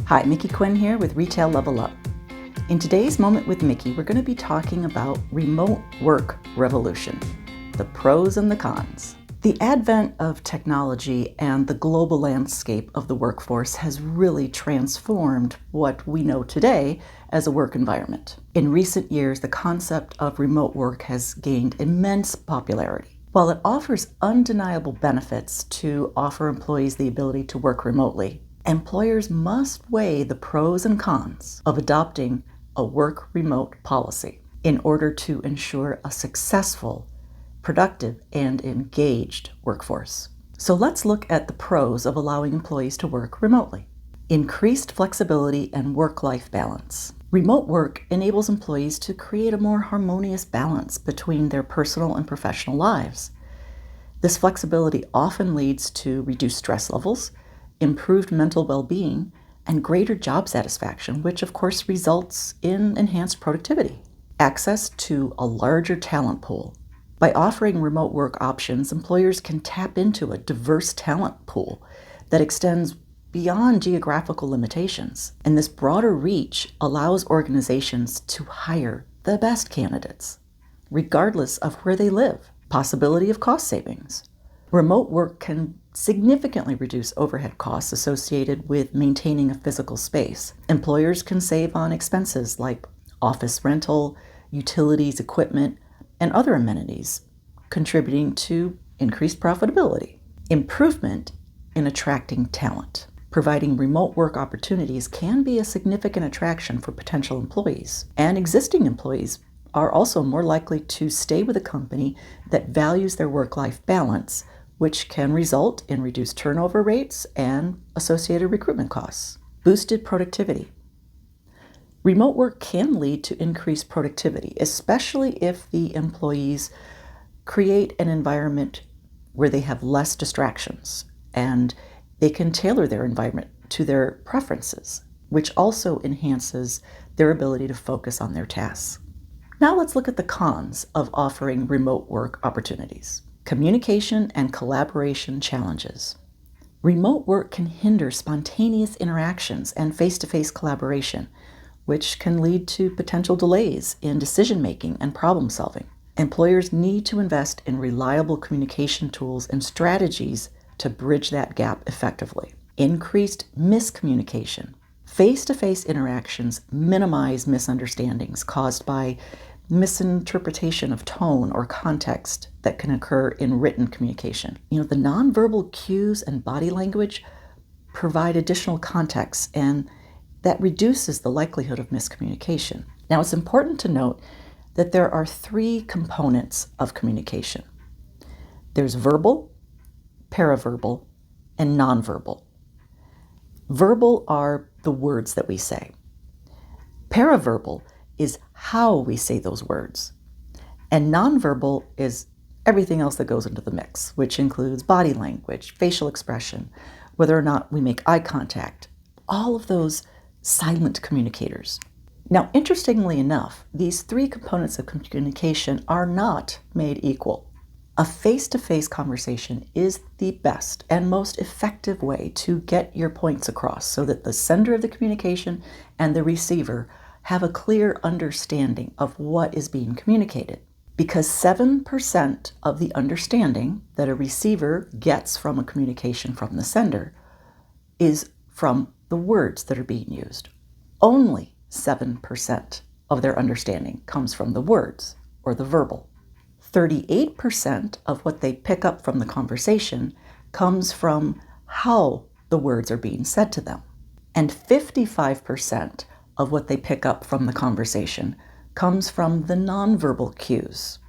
Hi, Mickey Quinn here with Retail Level Up. In today's Moment with Mickey, we're going to be talking about remote work revolution, the pros and the cons. The advent of technology and the global landscape of the workforce has really transformed what we know today as a work environment. In recent years, the concept of remote work has gained immense popularity. While it offers undeniable benefits to offer employees the ability to work remotely, employers must weigh the pros and cons of adopting a work remote policy in order to ensure a successful, productive, and engaged workforce. So let's look at the pros of allowing employees to work remotely. Increased flexibility and work-life balance. Remote work enables employees to create a more harmonious balance between their personal and professional lives. This flexibility often leads to reduced stress levels, improved mental well-being, and greater job satisfaction, which of course results in enhanced productivity. Access to a larger talent pool. By offering remote work options, employers can tap into a diverse talent pool that extends beyond geographical limitations. And this broader reach allows organizations to hire the best candidates, regardless of where they live. Possibility of cost savings. Remote work can significantly reduce overhead costs associated with maintaining a physical space. Employers can save on expenses like office rental, utilities, equipment, and other amenities, contributing to increased profitability. Improvement in attracting talent. Providing remote work opportunities can be a significant attraction for potential employees, and existing employees are also more likely to stay with a company that values their work-life balance, which can result in reduced turnover rates and associated recruitment costs. Boosted productivity. Remote work can lead to increased productivity, especially if the employees create an environment where they have less distractions and they can tailor their environment to their preferences, which also enhances their ability to focus on their tasks. Now let's look at the cons of offering remote work opportunities. Communication and collaboration challenges. Remote work can hinder spontaneous interactions and face-to-face collaboration, which can lead to potential delays in decision-making and problem-solving. Employers need to invest in reliable communication tools and strategies to bridge that gap effectively. Increased miscommunication. Face-to-face interactions minimize misunderstandings caused by misinterpretation of tone or context that can occur in written communication. The nonverbal cues and body language provide additional context, and that reduces the likelihood of miscommunication. Now, it's important to note that there are three components of communication. There's verbal, paraverbal, and nonverbal. Verbal are the words that we say. Paraverbal is how we say those words. And nonverbal is everything else that goes into the mix, which includes body language, facial expression, whether or not we make eye contact, all of those silent communicators. Now, interestingly enough, these three components of communication are not made equal. A face-to-face conversation is the best and most effective way to get your points across so that the sender of the communication and the receiver have a clear understanding of what is being communicated. Because 7% of the understanding that a receiver gets from a communication from the sender is from the words that are being used. Only 7% of their understanding comes from the words or the verbal. 38% of what they pick up from the conversation comes from how the words are being said to them. And 55% of what they pick up from the conversation comes from the nonverbal cues,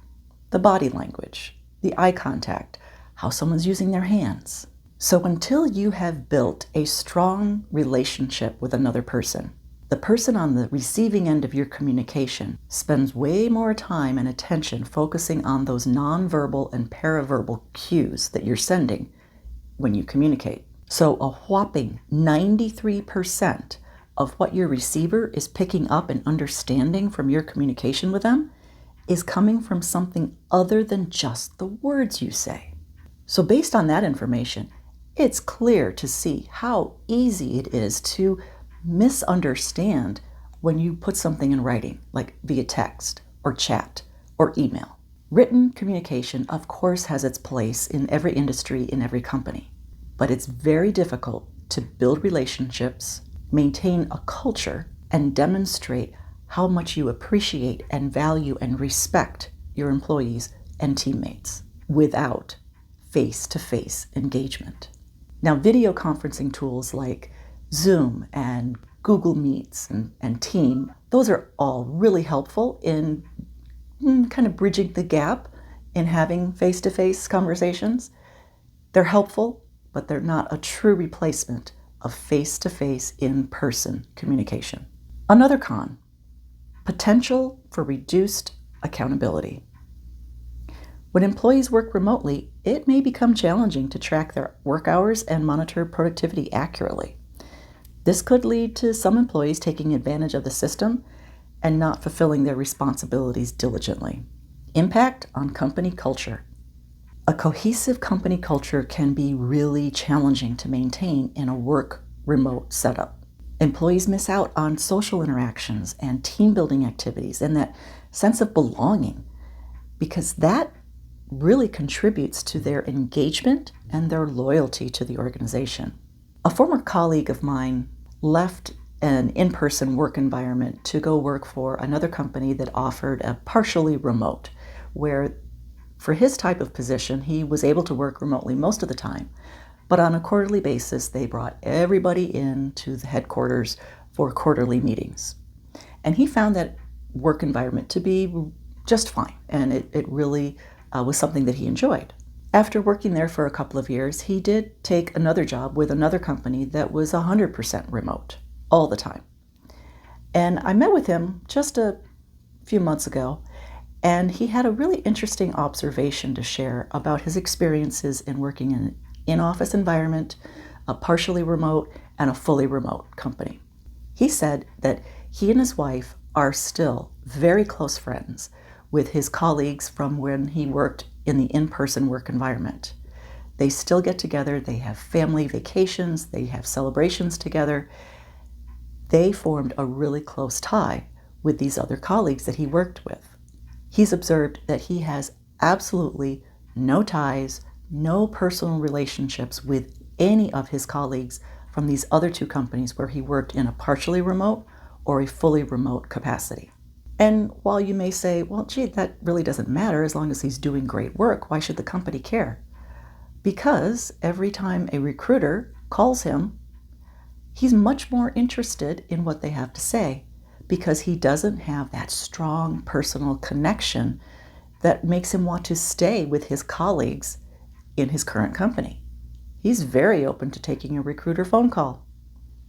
the body language, the eye contact, how someone's using their hands. So until you have built a strong relationship with another person, the person on the receiving end of your communication spends way more time and attention focusing on those nonverbal and paraverbal cues that you're sending when you communicate. So a whopping 93% of what your receiver is picking up and understanding from your communication with them is coming from something other than just the words you say. So based on that information, it's clear to see how easy it is to misunderstand when you put something in writing, like via text or chat or email. Written communication, of course, has its place in every industry, in every company, but it's very difficult to build relationships, maintain a culture, and demonstrate how much you appreciate and value and respect your employees and teammates without face-to-face engagement. Now, video conferencing tools like Zoom and Google Meets and Team, those are all really helpful in kind of bridging the gap in having face-to-face conversations. They're helpful, but they're not a true replacement of face-to-face, in-person communication. Another con, potential for reduced accountability. When employees work remotely, it may become challenging to track their work hours and monitor productivity accurately. This could lead to some employees taking advantage of the system and not fulfilling their responsibilities diligently. Impact on company culture. A cohesive company culture can be really challenging to maintain in a work remote setup. Employees miss out on social interactions and team building activities and that sense of belonging, because that really contributes to their engagement and their loyalty to the organization. A former colleague of mine left an in-person work environment to go work for another company that offered a partially remote, where for his type of position, he was able to work remotely most of the time. But on a quarterly basis, they brought everybody in to the headquarters for quarterly meetings. And he found that work environment to be just fine, and it really was something that he enjoyed. After working there for a couple of years, he did take another job with another company that was 100% remote all the time. And I met with him just a few months ago, and he had a really interesting observation to share about his experiences in working in an in-office environment, a partially remote, and a fully remote company. He said that he and his wife are still very close friends with his colleagues from when he worked in the in-person work environment. They still get together, they have family vacations, they have celebrations together. They formed a really close tie with these other colleagues that he worked with. He's observed that he has absolutely no ties, no personal relationships with any of his colleagues from these other two companies where he worked in a partially remote or a fully remote capacity. And while you may say, well, gee, that really doesn't matter as long as he's doing great work, why should the company care? Because every time a recruiter calls him, he's much more interested in what they have to say because he doesn't have that strong personal connection that makes him want to stay with his colleagues in his current company. He's very open to taking a recruiter phone call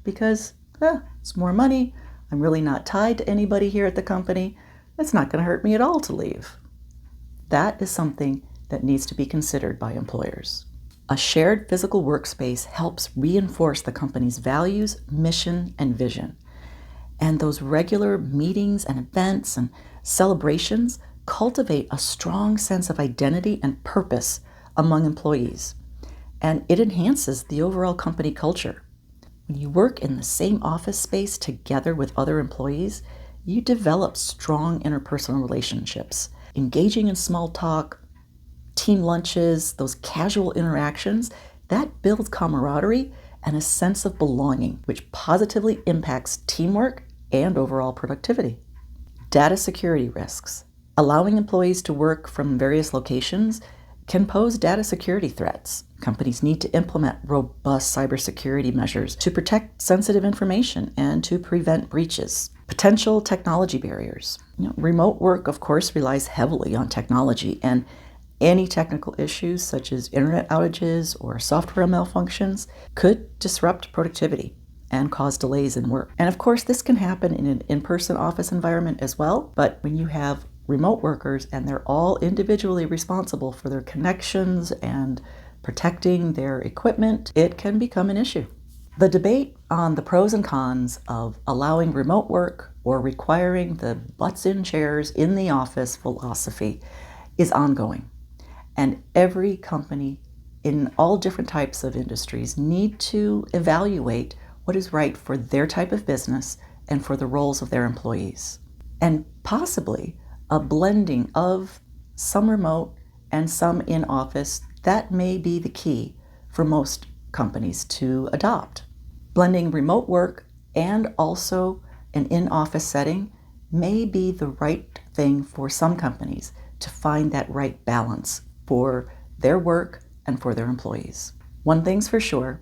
because it's more money. I'm really not tied to anybody here at the company. It's not going to hurt me at all to leave. That is something that needs to be considered by employers. A shared physical workspace helps reinforce the company's values, mission, and vision. And those regular meetings and events and celebrations cultivate a strong sense of identity and purpose among employees. And it enhances the overall company culture. When you work in the same office space together with other employees, you develop strong interpersonal relationships. Engaging in small talk, team lunches, those casual interactions, that builds camaraderie and a sense of belonging, which positively impacts teamwork and overall productivity. Data security risks. Allowing employees to work from various locations can pose data security threats. Companies need to implement robust cybersecurity measures to protect sensitive information and to prevent breaches. Potential technology barriers. Remote work, of course, relies heavily on technology, and any technical issues such as internet outages or software malfunctions could disrupt productivity and cause delays in work. And of course, this can happen in an in-person office environment as well, but when you have remote workers and they're all individually responsible for their connections and protecting their equipment, it can become an issue. The debate on the pros and cons of allowing remote work or requiring the butts-in chairs in the office philosophy is ongoing. And every company in all different types of industries need to evaluate what is right for their type of business and for the roles of their employees. And possibly a blending of some remote and some in office, that may be the key for most companies to adopt. Blending remote work and also an in-office setting may be the right thing for some companies to find that right balance for their work and for their employees. One thing's for sure,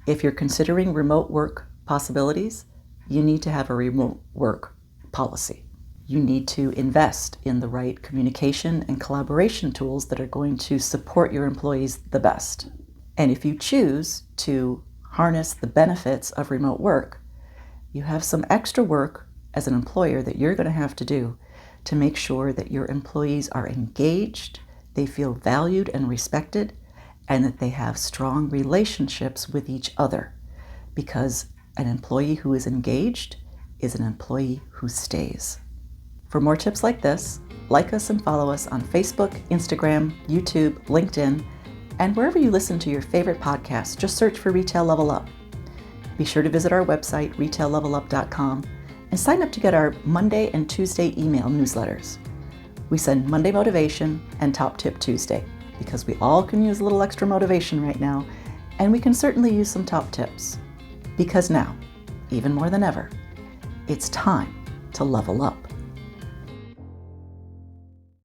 if you're considering remote work possibilities, you need to have a remote work policy. You need to invest in the right communication and collaboration tools that are going to support your employees the best. And if you choose to harness the benefits of remote work, you have some extra work as an employer that you're going to have to do to make sure that your employees are engaged, they feel valued and respected, and that they have strong relationships with each other. Because an employee who is engaged is an employee who stays. For more tips like this, like us and follow us on Facebook, Instagram, YouTube, LinkedIn, and wherever you listen to your favorite podcasts, just search for Retail Level Up. Be sure to visit our website, retaillevelup.com, and sign up to get our Monday and Tuesday email newsletters. We send Monday Motivation and Top Tip Tuesday, because we all can use a little extra motivation right now, and we can certainly use some top tips. Because now, even more than ever, it's time to level up.